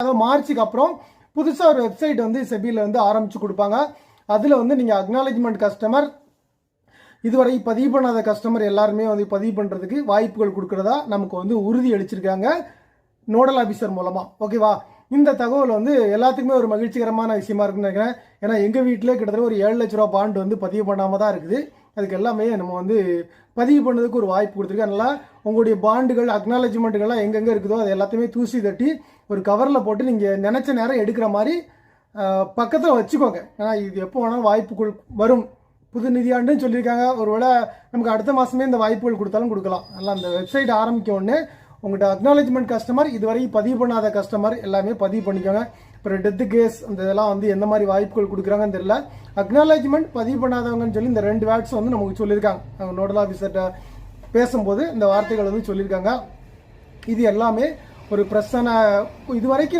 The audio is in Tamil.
அதாவது மார்ச்சுக்கு அப்புறம் புதுசாக ஒரு வெப்சைட் வந்து செபியில் வந்து ஆரம்பித்து கொடுப்பாங்க. அதில் வந்து நீங்கள் அக்னாலஜ்மெண்ட் கஸ்டமர், இதுவரை பதிவு பண்ணாத கஸ்டமர் எல்லாருமே வந்து பதிவு பண்ணுறதுக்கு வாய்ப்புகள் கொடுக்குறதா நமக்கு வந்து உறுதி அளிச்சிருக்காங்க நோடல் ஆஃபீஸர் மூலமாக. ஓகேவா? இந்த தகவல் வந்து எல்லாத்துக்குமே ஒரு மகிழ்ச்சிகரமான விஷயமா இருக்குன்னு நினைக்கிறேன். ஏன்னா எங்கள் வீட்டிலே கிட்டத்தட்ட ஒரு 7 லட்ச ரூபா பாண்டு வந்து பதிவு பண்ணாமல் தான் இருக்குது. அதுக்கு எல்லாமே நம்ம வந்து பதிவு பண்ணதுக்கு ஒரு வாய்ப்பு கொடுத்துருக்கு. அதனால் உங்களுடைய பாண்டுகள் அக்னாலஜ்மெண்ட்டுகள்லாம் எங்கெங்கே இருக்குதோ அது எல்லாத்தையுமே தூசி தட்டி ஒரு கவரில் போட்டு நீங்கள் நினச்ச நேரம் எடுக்கிற மாதிரி பக்கத்தில் வச்சுக்கோங்க. ஏன்னா இது எப்போ வேணாலும் வாய்ப்புகள் வரும். புது நிதியாண்டுன்னு சொல்லியிருக்காங்க. ஒருவேளை நமக்கு அடுத்த மாதமே இந்த வாய்ப்புகள் கொடுத்தாலும் கொடுக்கலாம். அதனால் அந்த வெப்சைட் ஆரம்பிக்க உடனே உங்கள்கிட்ட அக்னாலஜ்மெண்ட் கஸ்டமர், இதுவரை பதிவு பண்ணாத கஸ்டமர் எல்லாமே பதிவு பண்ணிக்கோங்க. அப்புறம் டெத்து கேஸ் அந்த இதெல்லாம் வந்து எந்த மாதிரி வாய்ப்புகள் கொடுக்குறாங்கன்னு தெரியல. அக்னாலஜ்மெண்ட் பதிவு பண்ணாதவங்கன்னு சொல்லி இந்த 2 வேர்ட்ஸ் வந்து நமக்கு சொல்லியிருக்காங்க. நோடல் ஆஃபீஸர்கிட்ட பேசும்போது இந்த வார்த்தைகள் வந்து சொல்லியிருக்காங்க. இது எல்லாமே ஒரு பிரச்சனை. இதுவரைக்கும் நம்ம